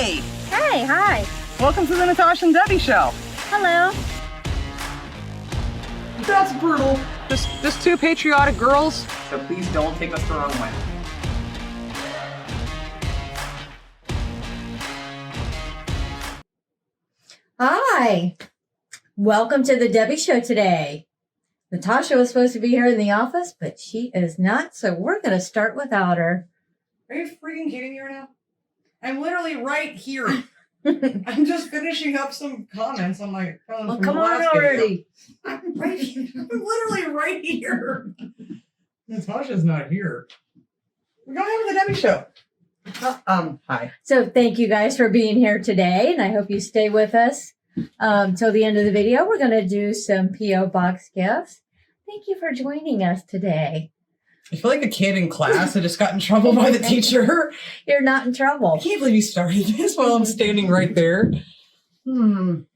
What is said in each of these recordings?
Hey! Hey, hi. Welcome to the Natasha and Debbie show. Hello. That's brutal. Just two patriotic girls. So please don't take us the wrong way. Hi. Welcome to the Debbie show today. Natasha was supposed to be here in the office, but she is not, so we're going to start without her. Are you freaking kidding me right now? I'm literally right here. I'm just finishing up some comments on my phone. Well, from come the on last already. video. I'm right here. I'm literally right here. Natasha's not here. We're going to have the Debbie show. Hi. So thank you guys for being here today, and I hope you stay with us till the end of the video. We're going to do some P.O. Box gifts. Thank you for joining us today. I feel like a kid in class that just got in trouble by the teacher. You're not in trouble. I can't believe you started this while I'm standing right there. Thank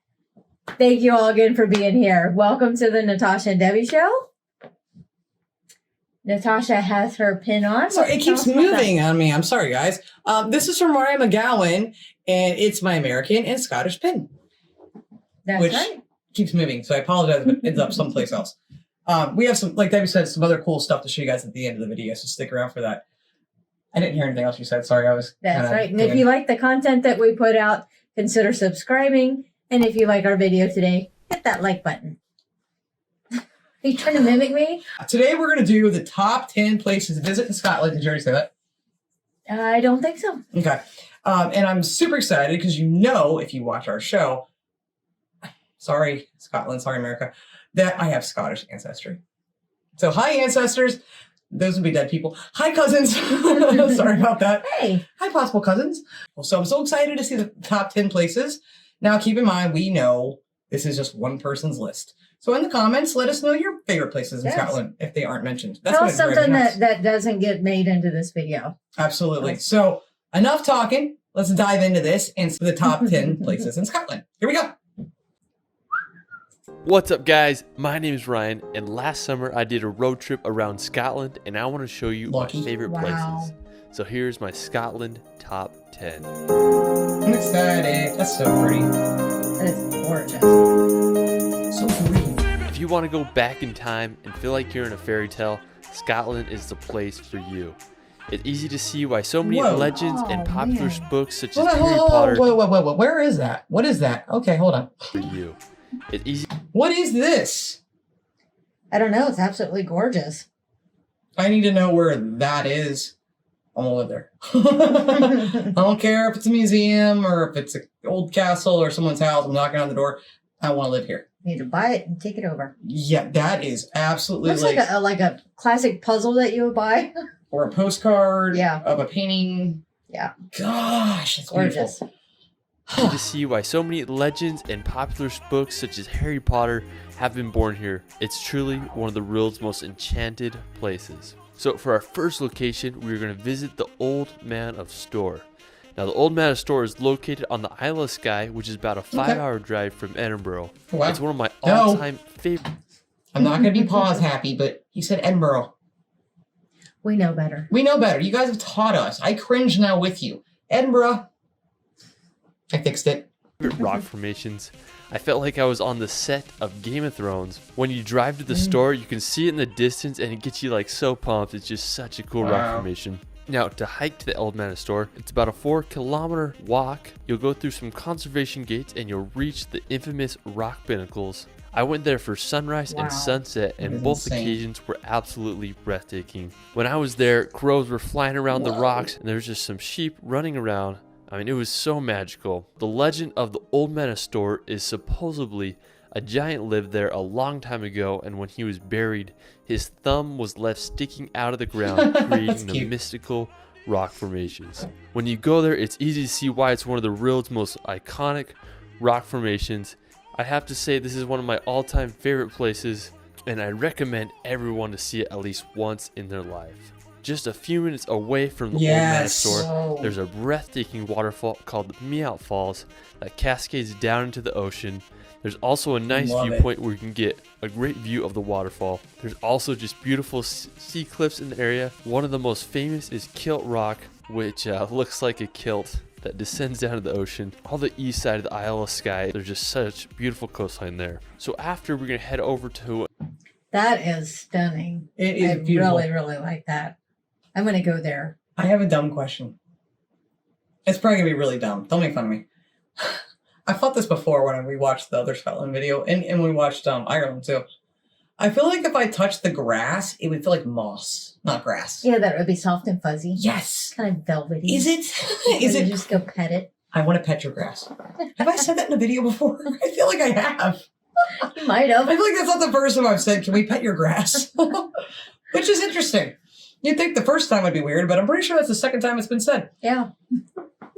you all again for being here. Welcome to the Natasha and Debbie show. Natasha has her pin on. Sorry, it keeps moving on me. I'm sorry, guys. This is from Mariah McGowan, and it's my American and Scottish pin. That's which right. keeps moving, so I apologize if it ends up someplace else. We have some, like Debbie said, some other cool stuff to show you guys at the end of the video, so stick around for that. I didn't hear anything else you said. Sorry, I was. That's right. And if you like the content that we put out, consider subscribing. And if you like our video today, hit that like button. Are you trying to mimic me? Today we're going to do the top 10 places to visit in Scotland. Did you already say that? I don't think so. Okay. And I'm super excited because you know, if you watch our show, sorry, Scotland, sorry, America, that I have Scottish ancestry. So hi, ancestors. Those would be dead people. Hi, cousins. Sorry about that. Hey. Hi, possible cousins. Well, so I'm so excited to see the top 10 places. Now, keep in mind, we know this is just one person's list. So in the comments, let us know your favorite places in Scotland if they aren't mentioned. That's Tell us something that doesn't get made into this video. Absolutely. So enough talking. Let's dive into this and see the top 10 places in Scotland. Here we go. What's up, guys? My name is Ryan, and last summer I did a road trip around Scotland, and I want to show you my favorite places. So here's my Scotland top 10. I'm excited. That's so pretty. That is gorgeous. So pretty. If you want to go back in time and feel like you're in a fairy tale, Scotland is the place for you. It's easy to see why so many legends and popular books such as Harry Potter. Whoa. Where is that? What is that? Okay, hold on. For you. It's easy. What is this? I don't know. It's absolutely gorgeous. I need to know where that is. I'm gonna live there. I don't care if it's a museum or if it's an old castle or someone's house. I'm knocking on the door. I want to live here. You need to buy it and take it over. Yeah, that is absolutely Looks like a classic puzzle that you would buy. Or a postcard. Yeah. Of a painting. Yeah. Gosh, it's gorgeous. Beautiful. To see why so many legends and popular books such as Harry Potter have been born here. It's truly one of the world's most enchanted places. So for our first location, we're going to visit the Old Man of Storr. Now the Old Man of Storr is located on the Isle of Skye, which is about a 5-hour drive from Edinburgh. Wow. It's one of my all-time favorites. I'm not going to be pause happy, but you said Edinburgh. We know better. We know better. You guys have taught us. I cringe now with you. Edinburgh. I fixed it. Rock formations. I felt like I was on the set of Game of Thrones. When you drive to the store, you can see it in the distance and it gets you like so pumped. It's just such a cool rock formation. Now, to hike to the Old Man of Storr, it's about a 4-kilometer walk. You'll go through some conservation gates and you'll reach the infamous rock pinnacles. I went there for sunrise and sunset, and both occasions were absolutely breathtaking. When I was there, crows were flying around the rocks and there was just some sheep running around. I mean, it was so magical. The legend of the Old Man of Storr is supposedly a giant lived there a long time ago, and when he was buried, his thumb was left sticking out of the ground, creating the mystical rock formations. When you go there, it's easy to see why it's one of the world's most iconic rock formations. I have to say this is one of my all-time favorite places, and I recommend everyone to see it at least once in their life. Just a few minutes away from the Old Man of Storr, there's a breathtaking waterfall called the Meout Falls that cascades down into the ocean. There's also a nice viewpoint where you can get a great view of the waterfall. There's also just beautiful sea cliffs in the area. One of the most famous is Kilt Rock, which looks like a kilt. that descends down to the ocean. All the east side of the Isle of Skye, there's just such beautiful coastline there. So after, we're going to head over to... That is stunning. It is I beautiful. really, really like that. I'm going to go there. I have a dumb question. It's probably going to be really dumb. Don't make fun of me. I thought this before when we watched the other Scotland video, and we watched Ireland too. I feel like if I touched the grass, it would feel like moss, not grass. Yeah, that would be soft and fuzzy. Yes. Kind of velvety. Is it? Is You it? just go pet it. I want to pet your grass. Have I said that in a video before? I feel like I have. You might have. I feel like that's not the first time I've said, can we pet your grass? Which is interesting. You'd think the first time would be weird, but I'm pretty sure that's the second time it's been said. Yeah.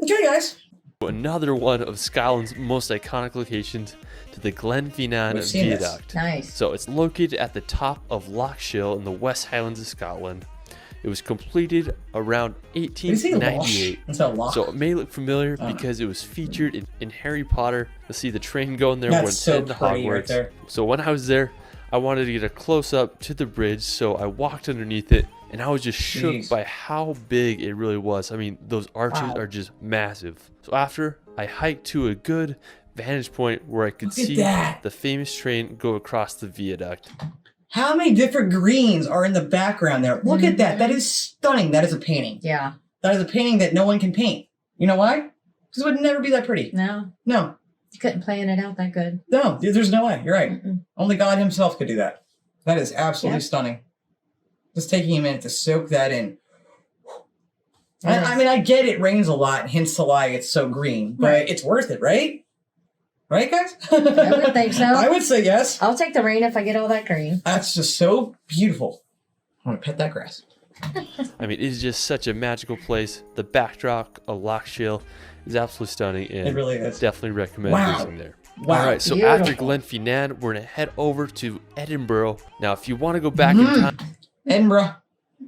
Okay, guys. Another one of Scotland's most iconic locations, to the Glenfinnan We've seen this. Viaduct. Nice. So it's located at the top of Loch Shiel in the West Highlands of Scotland. It was completed around Did you say Loch? 1898. Instead of Loch. So it may look familiar Oh. because it was featured in Harry Potter. You'll see the train going there That's when so heading to pretty right Hogwarts. there. So when I was there, I wanted to get a close up to the bridge, so I walked underneath it, and I was just shook Jeez. by how big it really was. I mean, those arches Wow. are just massive. So after, I hiked to a good vantage point where I could Look at see that. the famous train go across the viaduct. How many different greens are in the background there? Look at that. That is stunning. That is a painting. Yeah. That is a painting that no one can paint. You know why? Because it would never be that pretty. No. No. You couldn't plan it out that good. No. There's no way. You're right. Mm-mm. Only God himself could do that. That is absolutely Yep. stunning. Just taking a minute to soak that in. That I is- mean, I get it rains a lot, hence the why it's so green, but Right. it's worth it, right? Right, guys? I would think so. I would say yes. I'll take the rain if I get all that green. That's just so beautiful. I want to pet that grass. I mean, it is just such a magical place. The backdrop of Loch Shiel is absolutely stunning, and It really is. definitely recommend Wow. visiting there. Wow. All right, so after Beautiful. Glenfinnan, we're going to head over to Edinburgh. Now, if you want to go back in Edinburgh.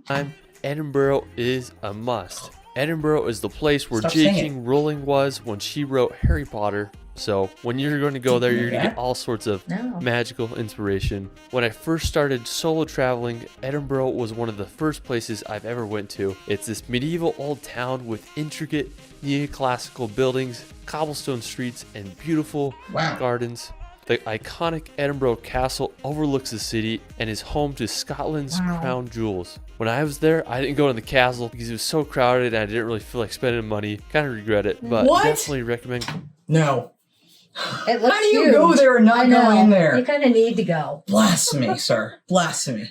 time, Edinburgh is a must. Edinburgh is the place where Stop saying J.K. Rowling was when she wrote Harry Potter. So when you're going to go there, you're going to get all sorts of No. magical inspiration. When I first started solo traveling, Edinburgh was one of the first places I've ever went to. It's this medieval old town with intricate neoclassical buildings, cobblestone streets, and beautiful Wow. gardens. The iconic Edinburgh Castle overlooks the city and is home to Scotland's Wow. crown jewels. When I was there, I didn't go to the castle because it was so crowded and I didn't really feel like spending money. Kind of regret it, but What? definitely recommend. No. It looks How do you huge. go there and not I go know. in there? You kind of need to go. Blasphemy, sir. Blasphemy.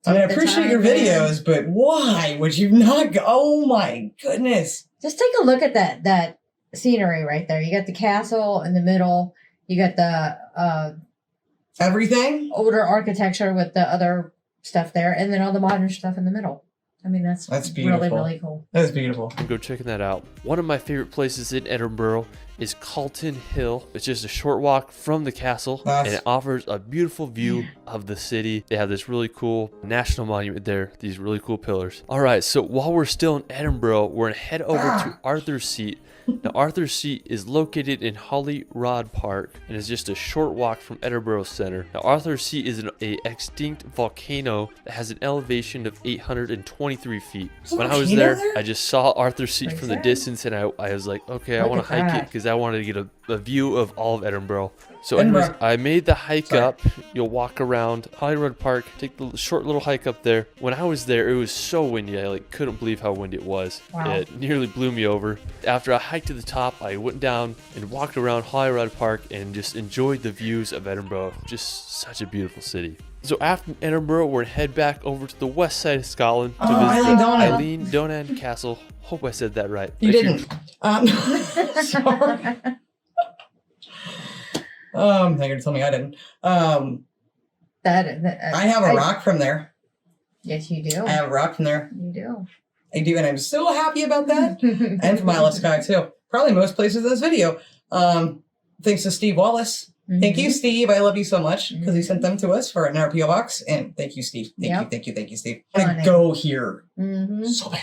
I mean, I Take the appreciate time, your man. videos, but why would you not go? Oh my goodness. Just take a look at that scenery right there. You got the castle in the middle. You got the Everything? older architecture with the other stuff there, and then all the modern stuff in the middle. I mean, that's really, beautiful. really cool. That is beautiful. Go checking that out. One of my favorite places in Edinburgh is Calton Hill. It's just a short walk from the castle, and it offers a beautiful view of the city. They have this really cool national monument there, these really cool pillars. All right, so while we're still in Edinburgh, we're gonna head over to Arthur's Seat. Now, Arthur's Seat is located in Holyrood Park and is just a short walk from Edinburgh Center. Now, Arthur's Seat is an extinct volcano that has an elevation of 823 feet. There's a When I was volcano there, there? I just saw Arthur's Seat Right from the there. distance, and I was like, okay, I Look want to at hike it that. because I wanted to get a view of all of Edinburgh. So Edinburgh. anyways, I made the hike Sorry. up. You'll walk around Holyrood Park, take the short little hike up there. When I was there, it was so windy. I couldn't believe how windy it was. Wow. It nearly blew me over. After I hiked to the top, I went down and walked around Holyrood Park and just enjoyed the views of Edinburgh. Just such a beautiful city. So after Edinburgh, we're gonna head back over to the west side of Scotland to Oh, visit Eileen Donan. Eileen Donan Castle. Hope I said that right. You If didn't. Sorry. They're gonna tell me I didn't. I have a rock from there. Yes, you do. I have a rock from there. You do. I do, and I'm so happy about that. And from Isle of Skye too. Probably most places in this video. Thanks to Steve Wallace. Thank you, Steve. I love you so much because he sent them to us for an RPO box. And thank you, Steve. Thank you, Steve. I'm gonna Funny. go here Mm-hmm. so bad.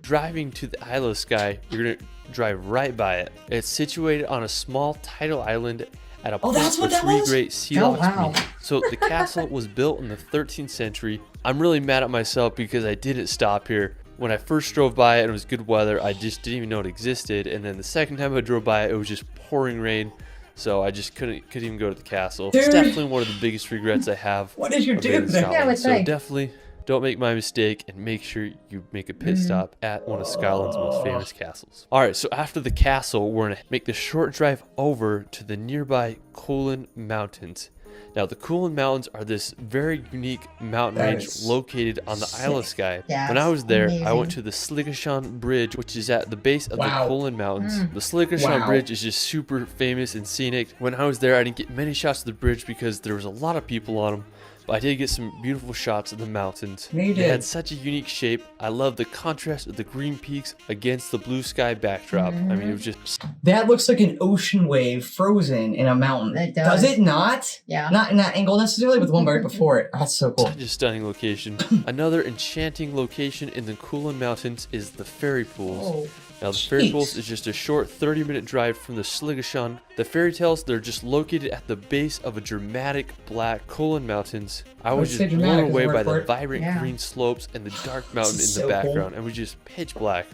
Driving to the Isle of Skye, you're going to drive right by it. It's situated on a small tidal island at a point that's what where that three was? great sea Oh, locks wow. meet. So the castle was built in the 13th century. I'm really mad at myself because I didn't stop here. When I first drove by it and it was good weather, I just didn't even know it existed. And then the second time I drove by it, it was just pouring rain. So I just couldn't even go to the castle. Dude. It's definitely one of the biggest regrets I have. What did you of do being in there? Scotland. Yeah, I would so say. definitely don't make my mistake and make sure you make a pit stop at one of Scotland's most famous castles. All right, so after the castle, we're gonna make the short drive over to the nearby Cullen Mountains. Now, the Cullen Mountains are this very unique mountain That range is located on the Isle of sick. Skye. Yeah, When I was there, I amazing. went to the Sligashon Bridge, which is at the base of Wow. the Cullen Mountains. The Sligashon Wow. Bridge is just super famous and scenic. When I was there, I didn't get many shots of the bridge because there was a lot of people on them. But I did get some beautiful shots of the mountains. Yeah, you They did. had such a unique shape. I love the contrast of the green peaks against the blue sky backdrop. I mean, it was just That looks like an ocean wave frozen in a mountain. It does. Does it not? Yeah. Not in that angle necessarily, but the one right before it. That's so cool. such a stunning location. Another enchanting location in the Cullen Mountains is the Fairy Pools. Oh. Now, the Fairy Jeez. Pools is just a short 30-minute drive from the Sligashon. The fairy tales, they're just located at the base of a dramatic black Cullen Mountains. I was Let's say just blown dramatic is away the by word for the it. vibrant Yeah. green slopes and the dark mountain in is the so background. And it was just pitch black.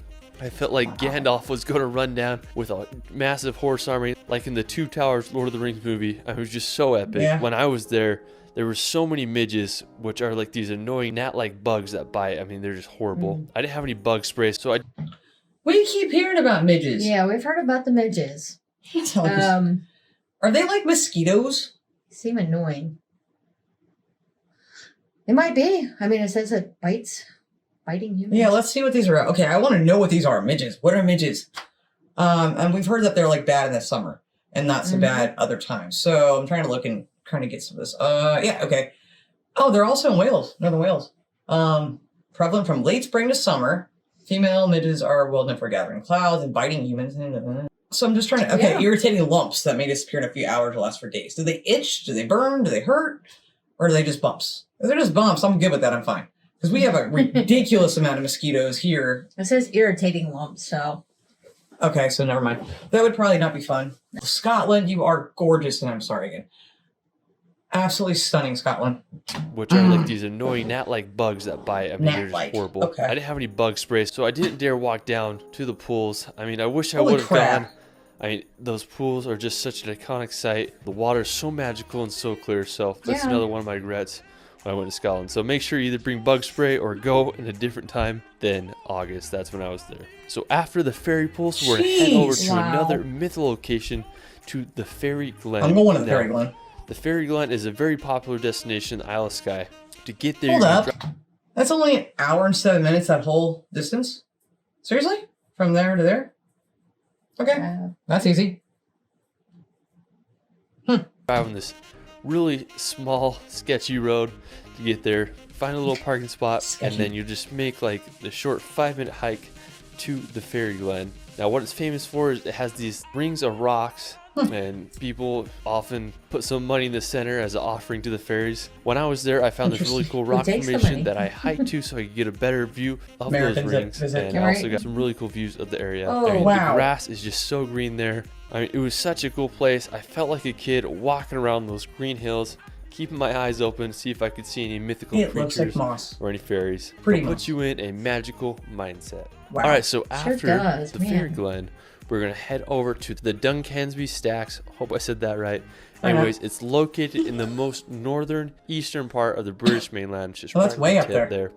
I felt like Gandalf was going to run down with a massive horse army, like in the Two Towers Lord of the Rings movie. It was just so epic. Yeah. When I was there were so many midges, which are like these annoying gnat-like bugs that bite. I mean, they're just horrible. I didn't have any bug spray, so I We keep hearing about midges. Yeah, we've heard about the midges. Are they like mosquitoes? Seem annoying. It might be. I mean, it says it biting humans. Yeah, let's see what these are. Okay, I want to know what these are. Midges. What are midges? And we've heard that they're like bad in the summer and not so bad other times. So I'm trying to look and trying to get some of this. Yeah, okay. Oh, they're also in Wales, northern Wales. Prevalent from late spring to summer. Female midges are well known for gathering clouds and biting humans. So I'm just trying to, Yeah. irritating lumps that may disappear in a few hours or last for days. Do they itch? Do they burn? Do they hurt? Or are they just bumps? If they're just bumps, I'm good with that. I'm fine. Because we have a ridiculous amount of mosquitoes here. It says irritating lumps, so. Okay, so never mind. That would probably not be fun. Scotland, you are gorgeous, and I'm sorry again. Absolutely stunning, Scotland. which are like these annoying gnat-like bugs that bite. I mean, they're just Gnat-like. horrible. Okay. I didn't have any bug spray, so I didn't dare walk down to the pools. I mean, I wish I Holy would have crap. gone. I mean, those pools are just such an iconic sight. The water is so magical and so clear, so that's Yeah. another one of my regrets when I went to Scotland. So make sure you either bring bug spray or go in a different time than August. That's when I was there. So after the fairy pools, we're going to head over Jeez. to Wow. another mythical location, to the Fairy Glen. I'm going to the Now, Fairy Glen. The Fairy Glen is a very popular destination in the Isle of Skye. To get there, Hold you're up. gonna drive That's only an hour and 7 minutes, that whole distance? Seriously? From there to there? Okay, that's easy. on this really small, sketchy road to get there. Find a little parking spot, Sketchy. and then you just make like the short 5-minute hike to the Fairy Glen. Now, what it's famous for is it has these rings of rocks, and people often put some money in the center as an offering to the fairies. When I was there, I found this really cool rock takes the formation money? that I hiked to so I could get a better view of Americans those that rings, visit. and I also Right. got some really cool views of the area. Oh, I mean, wow. The grass is just so green there. I mean, it was such a cool place. I felt like a kid walking around those green hills, keeping my eyes open to see if I could see any mythical It looks creatures like moss. or any fairies. Pretty It'll much. put you in a magical mindset. Wow. All right, so after does, the man. Fairy Glen, we're gonna head over to the Duncansby Stacks. Hope I said that right. Why not? Anyways, it's located in the most northern eastern part of the British mainland. It's just Oh, that's right way on the up tip there.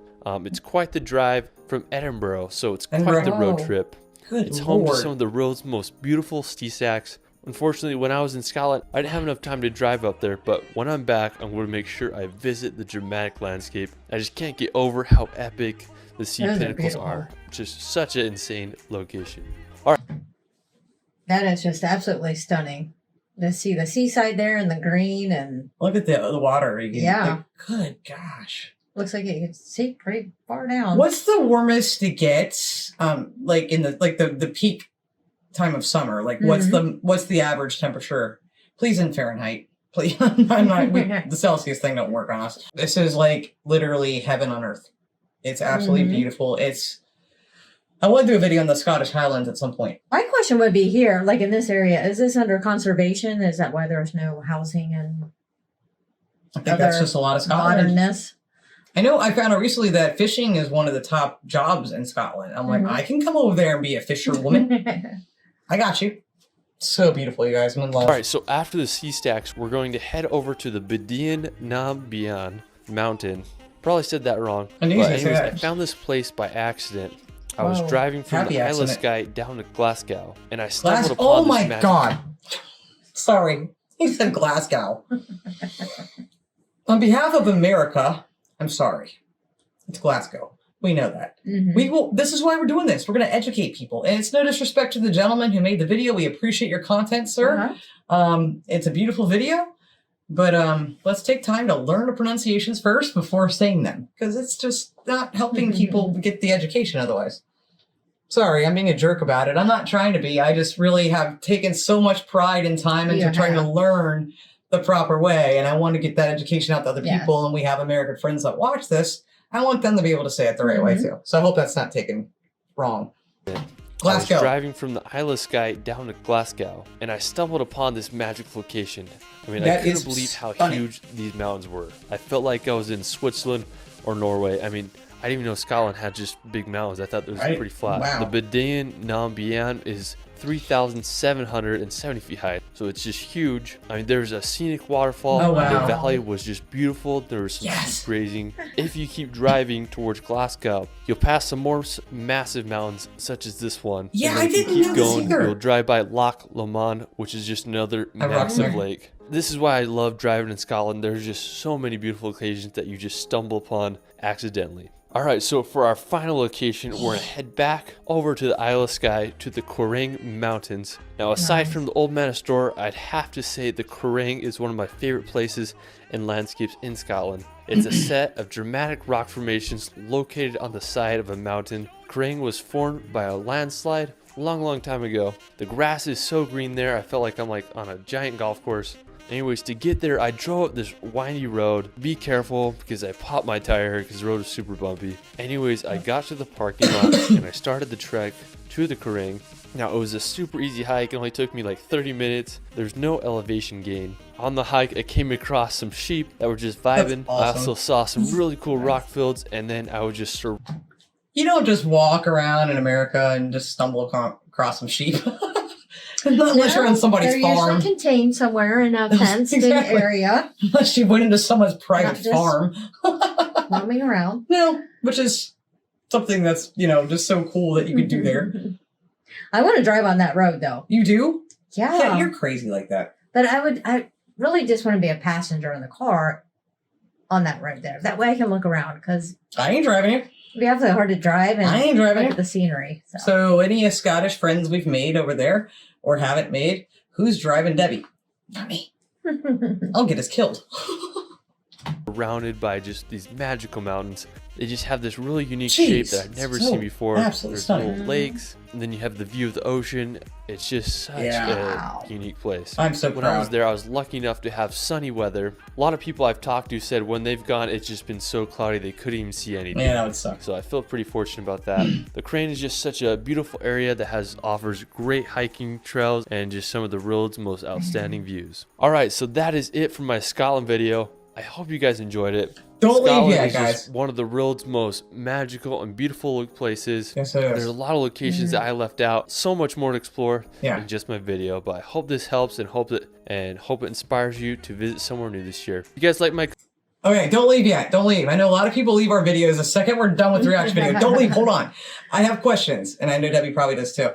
It's quite the drive from Edinburgh, so it's quite Edinburgh. the road Oh. trip. Good It's home to Lord. some of the world's most beautiful ski stacks. Unfortunately, when I was in Scotland, I didn't have enough time to drive up there, but when I'm back, I'm going to make sure I visit the dramatic landscape. I just can't get over how epic the sea Those are pinnacles beautiful. are. Just such an insane location. That is just absolutely stunning. To see the seaside there and the green, and Look at the water. You can- Yeah. Good gosh. looks like you can see pretty far down. What's the warmest it gets? Like in the peak time of summer. Like what's the average temperature? Please in Fahrenheit. Please. I'm not. The Celsius thing don't work on us. This is like literally heaven on earth. It's absolutely beautiful. I want to do a video on the Scottish Highlands at some point. My question would be here, like in this area, is this under conservation? Is that why there's no housing and I think that's Other just a lot of Scotland. modernness? I know I found out recently that fishing is one of the top jobs in Scotland. I'm like, I can come over there and be a fisherwoman. I got you. So beautiful, you guys. I'm in love. All right, so after the sea stacks, we're going to head over to the Bedian Nambian mountain. Probably said that wrong. But anyways, I found this place by accident. I was driving from the Isle of Skye down to Glasgow, and I stumbled upon this magic... God. Sorry. He said Glasgow. On behalf of America, I'm sorry. It's Glasgow. We know that. We will. This is why we're doing this. We're going to educate people. And it's no disrespect to the gentleman who made the video. We appreciate your content, sir. It's a beautiful video. But let's take time to learn the pronunciations first before saying them. Because it's just not helping people get the education otherwise. Sorry, I'm being a jerk about it. I'm not trying to be. I just really have taken so much pride and time into trying to learn the proper way. And I want to get that education out to other people. And we have American friends that watch this. I want them to be able to say it the right way too. So I hope that's not taken wrong. Glasgow. I was driving from the Isle of Skye down to Glasgow, and I stumbled upon this magical location. I mean, I couldn't believe how huge these mountains were. I felt like I was in Switzerland or Norway. I mean, I didn't even know Scotland had just big mountains. I thought it was pretty flat. The Bedian Nambian is 3,770 feet high, so it's just huge. I mean, there's a scenic waterfall. The valley was just beautiful. There was some sheep grazing. If you keep driving towards Glasgow, you'll pass some more massive mountains, such as this one. Yeah, I didn't know this either. You'll drive by Loch Lomond, which is just another massive lake. This is why I love driving in Scotland. There's just so many beautiful occasions that you just stumble upon accidentally. All right, so for our final location, we're going to head back over to the Isle of Skye to the Quiraing Mountains. Now, aside from the Old Man of Storr, I'd have to say the Quiraing is one of my favorite places and landscapes in Scotland. It's a set of dramatic rock formations located on the side of a mountain. Quiraing was formed by a landslide a long time ago. The grass is so green there, I felt like I'm like on a giant golf course. Anyways, to get there, I drove up this windy road. Be careful because I popped my tire because the road is super bumpy. Anyways, I got to the parking lot and I started the trek to the Quiraing. Now, it was a super easy hike. It only took me like 30 minutes. There's no elevation gain. On the hike, I came across some sheep that were just vibing. Awesome. I also saw some really cool rock fields, and then I would just... You don't just walk around in America and just stumble across some sheep. Unless you're on somebody's farm. They're usually contained somewhere in a fenced-in area. Unless you went into someone's private farm. Roaming around. No, which is something that's, just so cool that you could do there. I want to drive on that road, though. You do? Yeah. Yeah, you're crazy like that. But I really just want to be a passenger in the car on that road there. That way I can look around, because... I ain't driving it. It'd be absolutely hard to drive and I ain't driving look at the scenery. So any Scottish friends we've made over there, or haven't made, who's driving Debbie? Not me. I'll get us killed. Surrounded by just these magical mountains. They just have this really unique shape that I've never seen before. There's little lakes, and then you have the view of the ocean. It's just such a unique place. I'm so proud. When I was there, I was lucky enough to have sunny weather. A lot of people I've talked to said when they've gone, it's just been so cloudy they couldn't even see anything. Yeah, that would suck. So I feel pretty fortunate about that. The Quiraing is just such a beautiful area that offers great hiking trails and just some of the world's most outstanding views. All right, so that is it for my Scotland video. I hope you guys enjoyed it. Don't Scotland leave yet, is guys. just one of the world's most magical and beautiful places. Yes, it is. There's a lot of locations that I left out. So much more to explore in just my video. But I hope this helps and hope it inspires you to visit somewhere new this year. You guys like my... Okay, don't leave yet. Don't leave. I know a lot of people leave our videos the second we're done with the reaction video. Don't leave. Hold on. I have questions, and I know Debbie probably does too.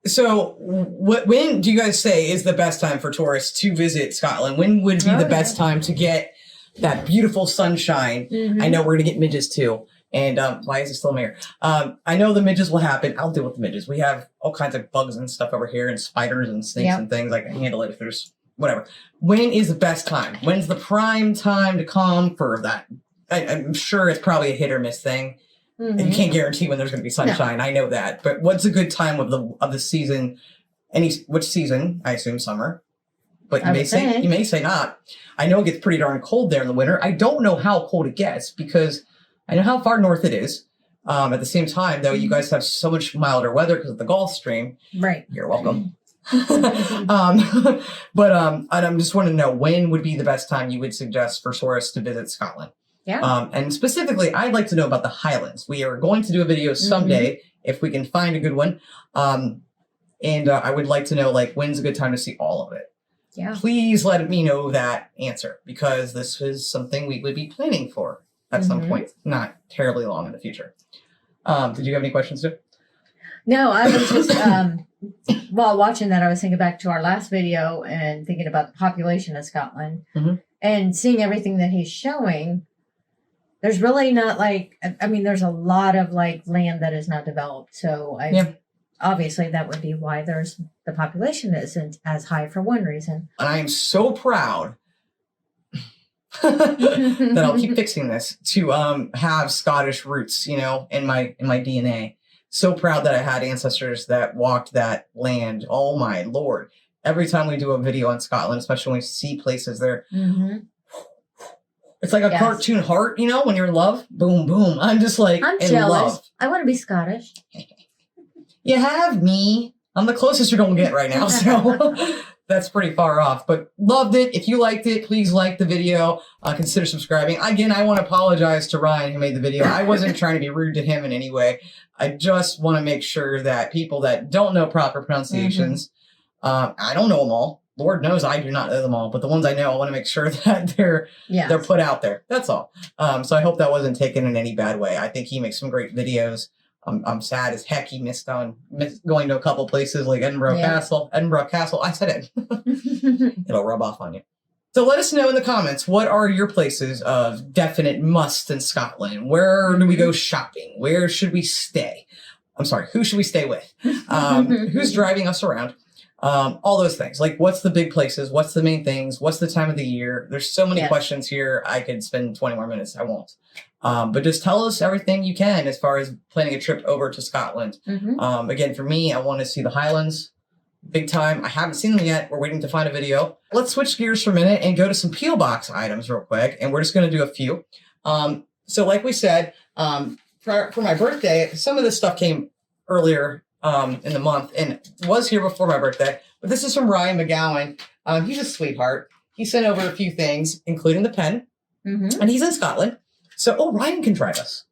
So when do you guys say is the best time for tourists to visit Scotland? When would be the best time to get that beautiful sunshine? I know we're going to get midges too. And why is it still here? I know the midges will happen. I'll deal with the midges. We have all kinds of bugs and stuff over here and spiders and snakes and things. I can handle it if there's whatever. When is the best time? When's the prime time to come for that? I'm sure it's probably a hit or miss thing. And you can't guarantee when there's going to be sunshine. No. I know that. But what's a good time of the season? Which season? I assume summer. But you may say not. I know it gets pretty darn cold there in the winter. I don't know how cold it gets because I know how far north it is. At the same time, though, you guys have so much milder weather because of the Gulf Stream. Right. You're welcome. And I'm just wanting to know when would be the best time you would suggest for tourists to visit Scotland. Yeah. And specifically, I'd like to know about the Highlands. We are going to do a video someday if we can find a good one. And I would like to know, like, when's a good time to see all of it. Yeah. Please let me know that answer, because this is something we would be planning for at some point, not terribly long in the future. Did you have any questions, too? No, I was just, while watching that, I was thinking back to our last video and thinking about the population of Scotland and seeing everything that he's showing. There's really not like, I mean, there's a lot of like land that is not developed. So obviously that would be why the population isn't as high for one reason. And I am so proud that I'll keep fixing this to have Scottish roots, you know, in my DNA. So proud that I had ancestors that walked that land. Oh my Lord. Every time we do a video on Scotland, especially when we see places there, it's like a cartoon heart, you know, when you're in love. Boom, boom. I'm just like, I'm in jealous. love. I want to be Scottish. You have me. I'm the closest you're going to get right now. So that's pretty far off, but loved it. If you liked it, please like the video. Consider subscribing. Again, I want to apologize to Ryan who made the video. I wasn't trying to be rude to him in any way. I just want to make sure that people that don't know proper pronunciations, I don't know them all. Lord knows I do not know them all, but the ones I know, I want to make sure that they're put out there. That's all. So I hope that wasn't taken in any bad way. I think he makes some great videos. I'm sad as heck he missed going to a couple places like Edinburgh Castle. I said it. It'll rub off on you. So let us know in the comments, what are your places of definite must in Scotland? Where do we go shopping? Where should we stay? I'm sorry, who should we stay with? Who's driving us around? All those things. Like, what's the big places? What's the main things? What's the time of the year? There's so many questions here. I could spend 20 more minutes. I won't. But just tell us everything you can as far as planning a trip over to Scotland. Again, for me, I want to see the Highlands big time. I haven't seen them yet. We're waiting to find a video. Let's switch gears for a minute and go to some P.O. Box items real quick. And we're just going to do a few. So like we said, for my birthday, some of this stuff came earlier in the month and was here before my birthday. But this is from Ryan McGowan. He's a sweetheart. He sent over a few things, including the pen. And he's in Scotland. So, Ryan can drive us.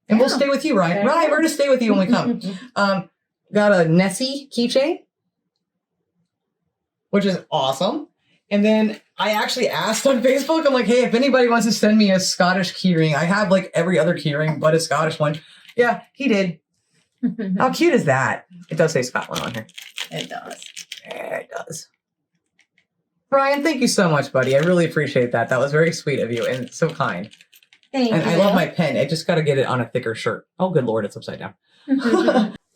And we'll stay with you, Ryan. Ryan, we're going to stay with you when we come. Got a Nessie keychain, which is awesome. And then I actually asked on Facebook, I'm like, hey, if anybody wants to send me a Scottish keyring, I have like every other keyring but a Scottish one. Yeah, he did. How cute is that? It does say Scotland on here. It does. Yeah, it does. Brian, thank you so much, buddy. I really appreciate that. That was very sweet of you and so kind. Thank you. I love my pen. I just got to get it on a thicker shirt. Oh, good Lord, it's upside down.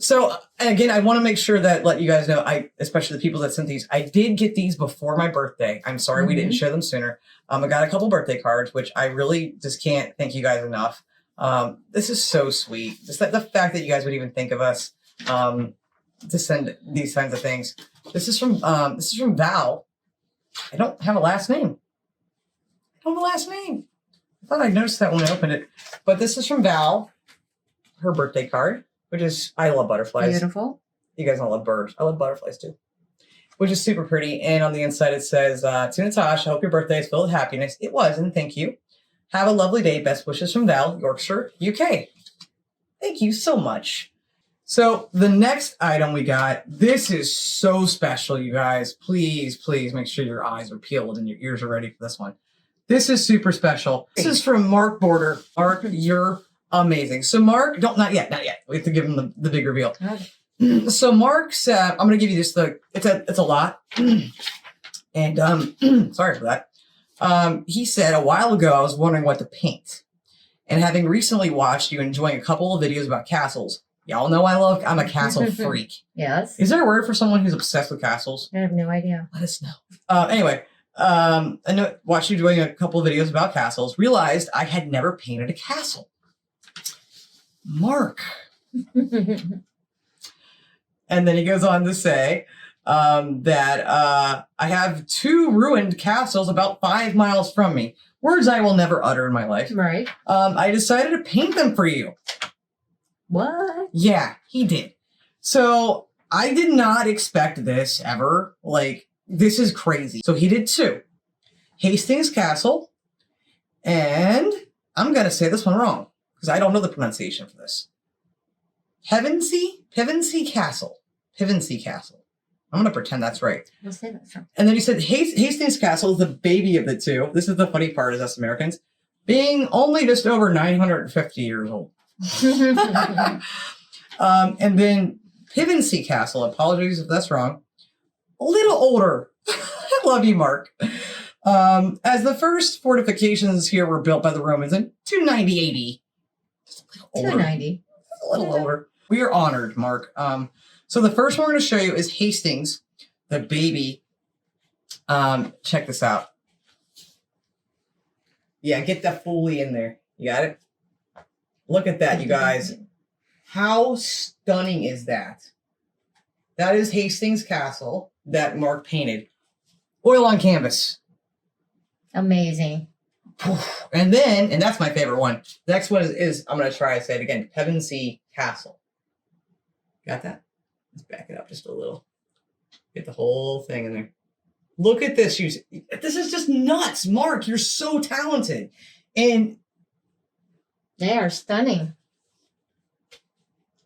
So, again, I want to make sure that let you guys know, especially the people that sent these, I did get these before my birthday. I'm sorry we didn't show them sooner. I got a couple birthday cards, which I really just can't thank you guys enough. This is so sweet. Just the fact that you guys would even think of us to send these kinds of things. This is from Val. I don't have a last name. I thought I noticed that when I opened it. But this is from Val, her birthday card, which is, I love butterflies. Beautiful. You guys all love birds. I love butterflies too. Which is super pretty. And on the inside it says, to Natasha, I hope your birthday is filled with happiness. It was, and thank you. Have a lovely day. Best wishes from Val, Yorkshire, UK. Thank you so much. So the next item we got, this is so special, you guys. Please, please make sure your eyes are peeled and your ears are ready for this one. This is super special. This is from Mark Border. Mark, you're amazing. So Mark, not yet. We have to give him the big reveal. Okay. So Mark said, I'm going to give you just it's a lot. And sorry for that. He said a while ago, I was wondering what to paint. And having recently watched you enjoying a couple of videos about castles, y'all know I'm a castle freak. Yes. Is there a word for someone who's obsessed with castles? I have no idea. Let us know. Anyway. I know, watched you doing a couple of videos about castles, realized I had never painted a castle. Mark. And then he goes on to say that I have 2 ruined castles about 5 miles from me. Words I will never utter in my life. Right. I decided to paint them for you. What? Yeah, he did. So I did not expect this ever. Like, this is crazy. So he did 2. Hastings Castle and I'm going to say this one wrong because I don't know the pronunciation for this. Pevensey Castle. Pevensey Castle. I'm going to pretend that's right. We'll say that's wrong. And then you said Hastings Castle is the baby of the two. This is the funny part is us Americans being only just over 950 years old. And then Pevensey Castle, apologies if that's wrong, a little older. I love you, Mark. As the first fortifications here were built by the Romans in 290 AD. 290. A little older. We are honored, Mark. So the first one we're going to show you is Hastings, the baby. Check this out. Yeah, get that fully in there. You got it? Look at that, you guys. How stunning is that? That is Hastings Castle that Mark painted. Oil on canvas. Amazing. And then, and that's my favorite one. The next one is I'm going to try to say it again. Pevensey Castle. Got that? Let's back it up just a little. Get the whole thing in there. Look at this. This is just nuts. Mark, you're so talented. And they are stunning.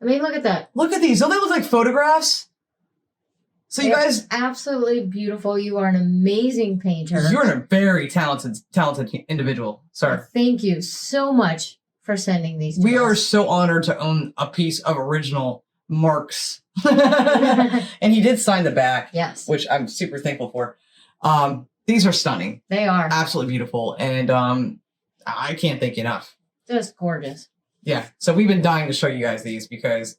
I mean, look at that. Look at these. Don't they look like photographs? So you guys, absolutely beautiful. You are an amazing painter. You're a very talented individual, sir. Thank you so much for sending these to We us. are so honored to own a piece of original Mark's. And he did sign the back. Yes. Which I'm super thankful for. These are stunning. They are. Absolutely beautiful. And I can't thank you enough. Just gorgeous. Yeah. So we've been dying to show you guys these because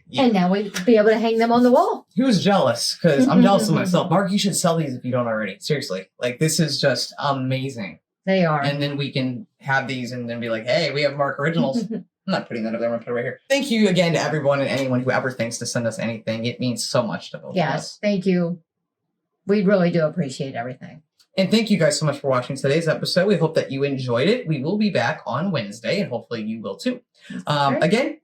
Yeah. And now we'll be able to hang them on the wall. Who's jealous? Because I'm jealous of myself. Mark, you should sell these if you don't already. Seriously. Like, this is just amazing. They are. And then we can have these and then be like, hey, we have Mark Originals. I'm not putting that up there. I'm going to put it right here. Thank you again to everyone and anyone who ever thinks to send us anything. It means so much to both of Yes. us. Thank you. We really do appreciate everything. And thank you guys so much for watching today's episode. We hope that you enjoyed it. We will be back on Wednesday, and hopefully you will too. Again,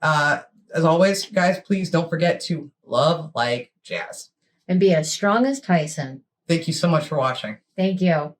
as always, guys, please don't forget to love like jazz. And be as strong as Tyson. Thank you so much for watching. Thank you.